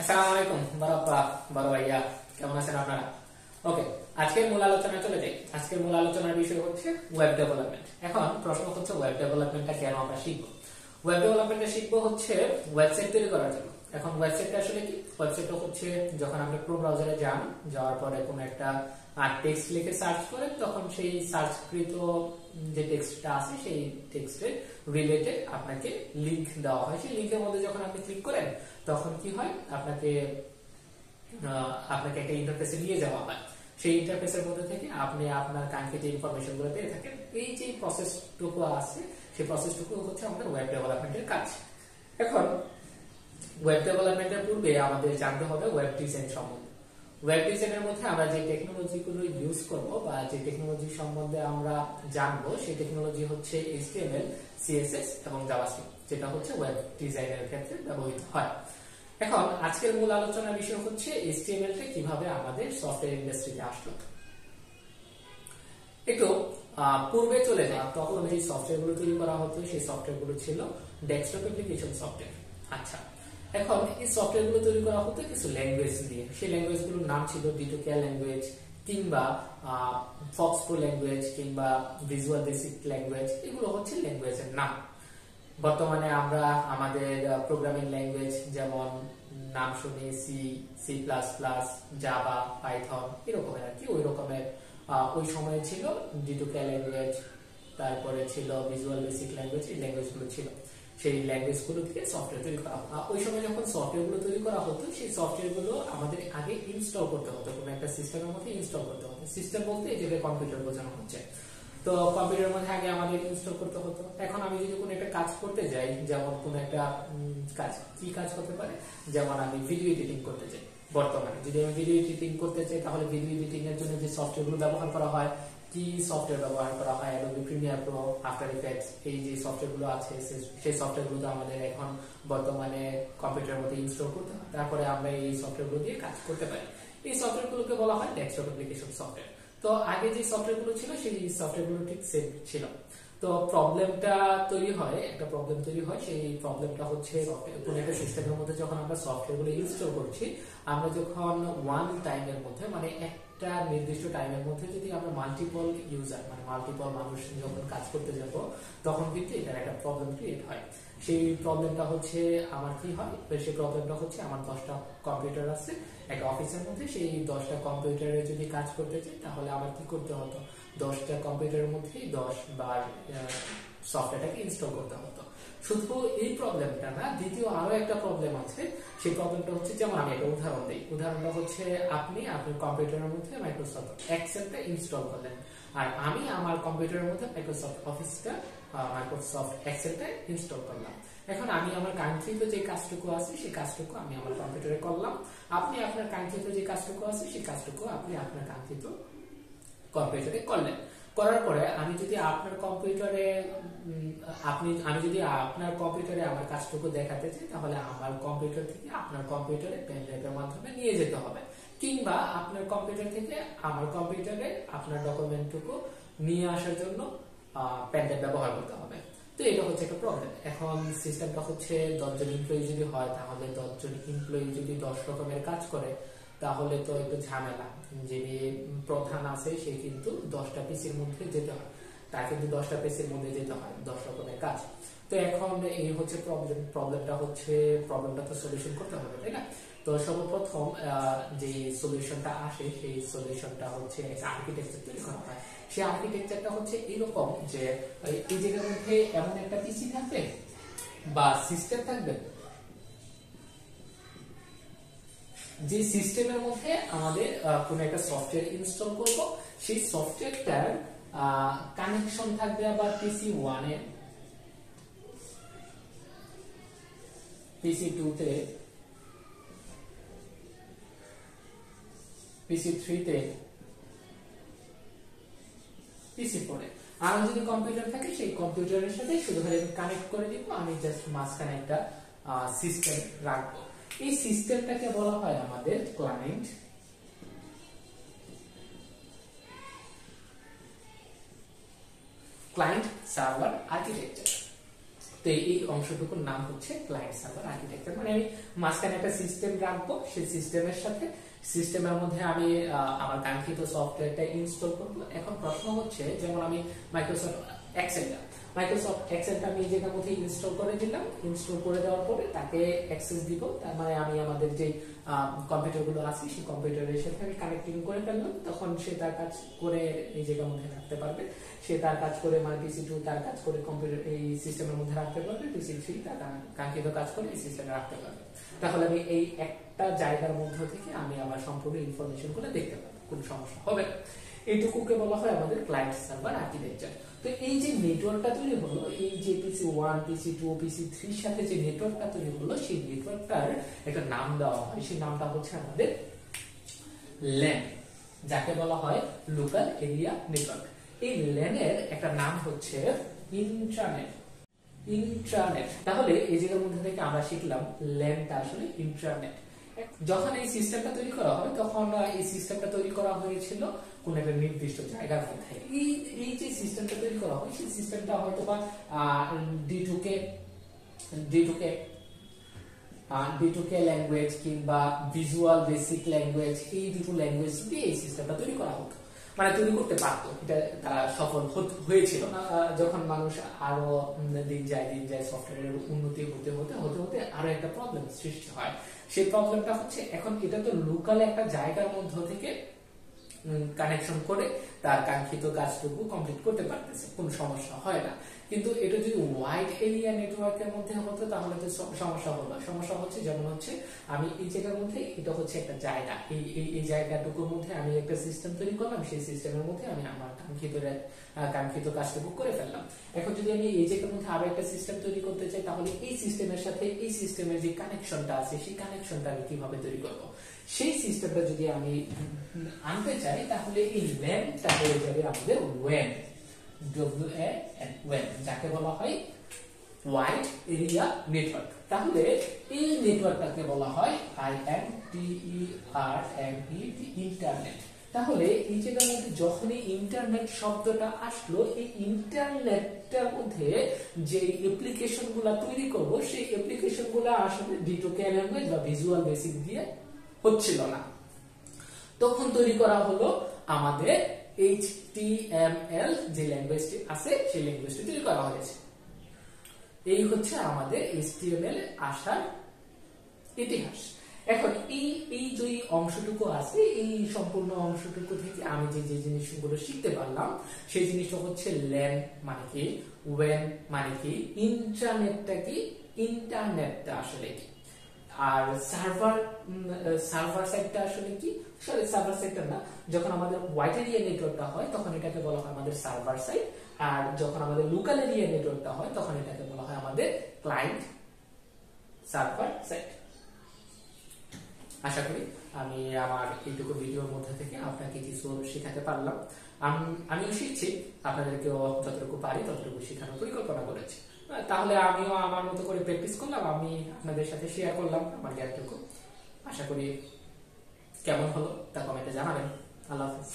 আসসালামু আলাইকুম বড় ভাইয়া, কেমন আছেন আপনারা? ওকে, আজকের মূল আলোচনায় চলে যাই। আজকের মূল আলোচনার বিষয় হচ্ছে ওয়েব ডেভেলপমেন্ট। এখন প্রশ্ন হচ্ছে ওয়েব ডেভেলপমেন্টটা কেন আমরা শিখবো? ওয়েব ডেভেলপমেন্টটা শিখবো হচ্ছে ওয়েবসাইট তৈরি করার জন্য। এখন ওয়েবসাইটটা আসলে কি? ওয়েবসাইটটা হচ্ছে যখন আপনি ক্রোম ব্রাউজারে যান, যাওয়ার পরে কোনো একটা টেক্সট লিখে সার্চ করেন, তখন সেই সার্চকৃত যে টেক্সটটা আছে সেই টেক্সটের রিলেটেড আপনাকে লিংক দেওয়া হয়। সেই লিংকের মধ্যে যখন আপনি ক্লিক করেন তখন কি হয়, আপনাকে একটা ইন্টারফেসে নিয়ে যাওয়া হয়। সেই ইন্টারফেসের মধ্যে থেকে আপনি আপনার কাঙ্ক্ষিত ইনফরমেশন গুলো পেয়ে থাকেন। এই যে প্রসেসটুকু আছে, সেই প্রসেসটুকু হচ্ছে আমাদের ওয়েব ডেভেলপমেন্টের কাজ। এখন ওয়েব ডেভেলপমেন্টের পূর্বে আমাদের জানতে হবে ওয়েব ডিজাইন সম্বন্ধে। ওয়েব ডিজাইনের মধ্যে আমরা যে টেকনোলজিগুলো ইউজ করব বা যে টেকনোলজি সম্বন্ধে আমরা জানবো, সেই টেকনোলজি হচ্ছে HTML, CSS এবং জাভাস্ক্রিপ্ট, যেটা হচ্ছে ওয়েব ডিজাইনের ক্ষেত্রে ব্যবহৃত হয়। এখন আজকের মূল আলোচনার বিষয় হচ্ছে HTML টা কিভাবে আমাদের সফটওয়্যার ইন্ডাস্ট্রিতে আসলো। একটু পূর্বে চলে যায়, তখন যে সফটওয়্যার গুলো তৈরি করা হতো সেই সফটওয়্যার গুলো ছিল ডেস্কটপ অ্যাপ্লিকেশন সফটওয়্যার। আচ্ছা, এখন এই সফটওয়্যার গুলো তৈরি করা হতো কিছু ল্যাঙ্গুয়েজ দিয়ে। সেই ল্যাঙ্গুয়েজ গুলোর নাম ছিল D2K ল্যাঙ্গুয়েজ, কিংবা ফক্সপ্রো ল্যাঙ্গুয়েজ, কিংবা ভিজুয়াল বেসিক ল্যাঙ্গুয়েজ। এগুলো হচ্ছে ল্যাঙ্গুয়েজের নাম। বর্তমানে আমরা আমাদের প্রোগ্রামিং ল্যাঙ্গুয়েজ যেমন নাম শুনি C++, জাভা, পাইথন, এরকমের আর কি। ওই রকমের ওই সময়ে ছিল D2K ল্যাঙ্গুয়েজ, তারপরে ছিল ভিজুয়াল বেসিক ল্যাঙ্গুয়েজ। এই ল্যাঙ্গুয়েজ গুলো ছিল, সেই ল্যাঙ্গুয়েজ গুলো থেকে সফটওয়্যার তৈরি করা হতো। ওই সময় যখন সফটওয়্যার গুলো তৈরি করা হতো, সেই সফটওয়্যার গুলো আমাদের আগে ইনস্টল করতে হতো, কোনো একটা সিস্টেমের মধ্যে ইনস্টল করতে হতো। সিস্টেম বলতে এই যে কম্পিউটার বোঝানো হচ্ছে। তো কম্পিউটারের মধ্যে আগে আমাদের ইনস্টল করতে হতো। এখন আমি যদি কোনো একটা কাজ করতে যাই, যেমন কোনো একটা কাজ, কি কাজ করতে পারে, যেমন আমি ভিডিও এডিটিং করতে চাই। বর্তমানে যদি আমি ভিডিও এডিটিং করতে চাই, তাহলে ভিডিও এডিটিং এর জন্য যে সফটওয়্যার গুলো ব্যবহার করা হয়, কি সফটওয়্যার ব্যবহার করা হয়, Adobe Premiere Pro, after effects, এই যে সফটওয়্যার গুলো আছে, সেই সফটওয়্যার গুলো আমাদের এখন বর্তমানে কম্পিউটারের মধ্যে ইনস্টল করতে হয়। তারপরে আমরা এই সফটওয়্যার গুলো দিয়ে কাজ করতে পারি। এই সফটওয়্যার গুলোকে বলা হয় ডেস্কটপ অ্যাপ্লিকেশন সফটওয়্যার। তো আগে যে সফটওয়্যার গুলো ছিল, সেই সফটওয়্যার গুলো ঠিক সেম ছিল। তো প্রবলেমটা তৈরি হয়, একটা প্রবলেম তৈরি হয়। সেই প্রবলেমটা হচ্ছে কোন একটা সিস্টেমের মধ্যে যখন আমরা সফটওয়্যার গুলো ইনস্টল করছি, আমরা যখন ওয়ান টাইমের মধ্যে, মানে একটা নির্দিষ্ট টাইমের মধ্যে যদি আমরা মাল্টিপল ইউজার, মানে মাল্টিপল মানুষ যখন কাজ করতে যাব, তখন কিন্তু এটার একটা প্রবলেম ক্রিয়েট হয়। সেই প্রবলেমটা হচ্ছে আমার কি হয়, সেই প্রবলেমটা হচ্ছে আমার 10টা কম্পিউটার আছে একটা অফিসের মধ্যে। সেই 10টা কম্পিউটারে যদি কাজ করতে চাই, তাহলে আমার কি করতে হতো, 10টা কম্পিউটারের মধ্যে 10 বার সফটওয়্যারটাকে ইনস্টল করতে হতো। শুধু এই প্রবলেমটা না, দ্বিতীয় আরো একটা প্রবলেম আছে। সেই প্রবলেমটা হচ্ছে, যেমন আমি একটা উদাহরণ দিই। উদাহরণটা হচ্ছে, আপনি আপনার কম্পিউটারের মধ্যে মাইক্রোসফট এক্সেলটা ইনস্টল করলেন, আর আমি আমার কম্পিউটারের মধ্যে মাইক্রোসফট এক্সেলটা ইনস্টল করলাম। এখন আমি আমার কাঙ্ক্ষিত যে কাজটুকু আছে, সেই কাজটুকু আমি আমার কম্পিউটারে করলাম। আপনি আপনার কাঙ্ক্ষিত যে কাজটুকু আছে, সেই কাজটুকু আপনি আপনার কাঙ্ক্ষিত কম্পিউটারে করলেন। করার পরে আমি যদি আপনার কম্পিউটারে আমার কাজটুকু দেখাতে চাই, তাহলে আমার কম্পিউটার থেকে আপনার কম্পিউটারে পেন ড্রাইভের মাধ্যমে নিয়ে যেতে হবে, কিংবা আপনার কম্পিউটার থেকে আমার কম্পিউটারে আপনার ডকুমেন্টটুকু নিয়ে আসার জন্য পেন ড্রাইভ ব্যবহার করতে হবে। তো এটা হচ্ছে একটা প্রবলেম। এখন সিস্টেমটা হচ্ছে 10 জন এমপ্লয়ি যদি হয়, তাহলে 10 জন এমপ্লয়ি যদি 10 রকমের কাজ করে, তাহলে তো একটু ঝামেলা। যিনি প্রধান আছে, সে কিন্তু 10টা পিসির মধ্যে যেতে হয়, তার কিন্তু 10টা পিসির মধ্যে যেতে হয় 10 রকমের কাজ। তো এখন এই হচ্ছে প্রবলেমটা তো সলিউশন করতে হবে, তাই না? তো সর্বপ্রথম যে সলিউশনটা আসে, সেই সলিউশনটা হচ্ছে আর্কিটেকচার তৈরি করা হয়। সেই আর্কিটেকচারটা হচ্ছে এরকম যে, এই জায়গার মধ্যে এমন একটা পিসি থাকবে বা সিস্টেম থাকবে, যে সিস্টেমের মধ্যে আমাদের কোন একটা সফটওয়্যার ইনস্টল করব, সেই সফটওয়্যারটার কানেকশন থাকবে আবার PC1 এ, PC2 তে, PC3 তে, PC4 এ। আর যদি কম্পিউটার থাকে, সেই কম্পিউটারের সাথে শুধু কানেক্ট করে দিব। আমি জাস্ট মাঝখানে একটা সিস্টেম রাখবো। এই সিস্টেমটাকে বলা হয় আমাদের ক্লায়েন্ট সার্ভার আর্কিটেকচার। তো এই অংশটুকুর নাম হচ্ছে ক্লায়েন্ট সার্ভার আর্কিটেকচার। মানে আমি মাঝখানে একটা সিস্টেম রাখবো, সেই সিস্টেমের সাথে সিস্টেমের মধ্যে আমি আমার কাঙ্ক্ষিত সফটওয়্যারটা ইনস্টল করব। এখন প্রশ্ন হচ্ছে, যেমন আমি মাইক্রোসফট এক্সেলটা আমি এই জায়গার মধ্যে ইনস্টল করে দিলাম। ইনস্টল করে দেওয়ার পরে তাকে অ্যাক্সেস দিব, তার মানে আমি আমাদের যে কম্পিউটারগুলো আছে সেই কম্পিউটারের সাথে আমি কানেক্টিং করে ফেললাম, তখন সে তার কাজ করে এই জায়গার মধ্যে রাখতে পারবে। সে তার কাজ করে মানে PC2 তার কাজ করে কম্পিউটার এই সিস্টেমের মধ্যে রাখতে পারবে, PC3 তার কাঙ্ক্ষিত কাজ করে এই সিস্টেমে রাখতে পারবে। তাহলে আমি এই একটা জায়গার মধ্য থেকে আমি আমার সম্পূর্ণ ইনফরমেশন গুলো দেখতে পাবো, কোনো সমস্যা হবে না। এইটুকুকে বলা হয় আমাদের ক্লায়েন্ট সার্ভার আর্কিটেকচার। তো এই যে নেটওয়ার্কটা তৈরি হলো, এই যে PC1 PC2 PC3 এর সাথে যে নেটওয়ার্কটা তৈরি হলো, সেই নেটওয়ার্কটার একটা নাম দেওয়া হয়। সেই নামটা হচ্ছে আমাদের LAN, যাকে বলা হয় লোকাল এরিয়া নেটওয়ার্ক। এই LAN এর একটা নাম হচ্ছে ইন্ট্রানেট। তাহলে এই জায়গার মধ্যে থেকে আমরা শিখলাম LANটা আসলে ইন্ট্রানেট। যখন এই সিস্টেমটা তৈরি করা হয়, তখন এই সিস্টেমটা তৈরি করা হয়েছিল কোন একটা নির্দিষ্ট জায়গার মধ্যে। এই যে সিস্টেমটা তৈরি করা হয়, সেই সিস্টেমটা হয়তো বা D2K ল্যাঙ্গুয়েজ কিংবা ভিজুয়াল বেসিক ল্যাঙ্গুয়েজ, এই দুটো ল্যাঙ্গুয়েজ দিয়ে এই সিস্টেমটা তৈরি করা হতো, মানে তৈরি করতে পারতো। এটা তারা সফল হয়েছিল। যখন মানুষ আরো দিন যায় সফটওয়্যারের উন্নতি হতে আরো একটা প্রবলেম সৃষ্টি হয়। সেই প্রবলেমটা হচ্ছে, এখন এটা তো লোকাল একটা জায়গার মধ্য থেকে কানেকশন করে তার কাঙ্ক্ষিত কাজটুকু কমপ্লিট করতে পারতেছে, কোনো সমস্যা হয় না। কিন্তু এটা যদি ওয়াইড এরিয়া নেটওয়ার্কের মধ্যে হতো তাহলে তো সমস্যা হলো। সমস্যা হচ্ছে, যেমন হচ্ছে আমি এই জায়গার মধ্যে, এটা হচ্ছে একটা জায়গা, এই জায়গাটুকুর মধ্যে আমি একটা সিস্টেম তৈরি করলাম, সেই সিস্টেমের মধ্যে আমি আমার কাঙ্ক্ষিত কাজটুকু করে ফেললাম। এখন যদি আমি এই জায়গার মধ্যে আরো একটা সিস্টেম তৈরি করতে চাই, তাহলে এই সিস্টেমের সাথে এই সিস্টেমের যে কানেকশনটা আছে, সেই কানেকশনটা আমি কিভাবে তৈরি করব? সেই সিস্টেমটা যদি আমি আনতে চাই, তাহলে এই LANটা হয়ে যাবে আমাদের WAN, WAN, যাকে বলা হয় ওয়াইড এরিয়া নেটওয়ার্ক। তাহলে এই নেটওয়ার্কটাকে বলা হয় INTERNET, ইন্টারনেট। তাহলে এই জায়গার মধ্যে যখনই ইন্টারনেট শব্দটা আসলো, এই ইন্টারনেটটার মধ্যে যে অ্যাপ্লিকেশন গুলা তৈরি করব, সেই অ্যাপ্লিকেশন গুলা আসলে D2K ল্যাঙ্গুয়েজ বা ভিজুয়াল বেসিক দিয়ে হচ্ছিল না। তখন তৈরি করা হলো আমাদের HTML যে ল্যাঙ্গুয়েজটি আছে, সেই ল্যাঙ্গুয়েজটি তৈরি করা হয়েছে। এই হচ্ছে আমাদের HTML আসার ইতিহাস। এখন এই যে অংশটুকু আছে, এই সম্পূর্ণ অংশটুকু থেকে আমি যে জিনিসগুলো শিখতে পারলাম, সেই জিনিসটা হচ্ছে LAN মানে কি, WAN মানে কি, ইন্টারনেটটা কি, ইন্টারনেটটা আসলে কি, আর সার্ভার সাইডটা আসলে কি, সরি সার্ভার সাইডটা না, যখন আমাদের ওয়াইড এরিয়া নেটওয়ার্কটা হয় তখন এটাকে বলা হয় আমাদের সার্ভার সাইড, আর যখন আমাদের লোকাল এরিয়া নেটওয়ার্কটা হয় তখন এটাকে বলা হয় আমাদের ক্লায়েন্ট সার্ভার সাইড। আশা করি আমি আমার এইটুকু ভিডিওর মধ্যে থেকে আপনাকে কিছু শেখাতে পারলাম। আমিও শিখছি, আপনাদেরকেও যতটুকু পারি ততটুকু শেখানোর পরিকল্পনা করেছি। তাহলে আমিও আমার মতো করে প্র্যাকটিস করলাম, আমি আপনাদের সাথে শেয়ার করলাম আমার জ্ঞানটুকু। আশা করি কেমন হলো তা কমেন্টে জানাবেন। আল্লাহ হাফেজ।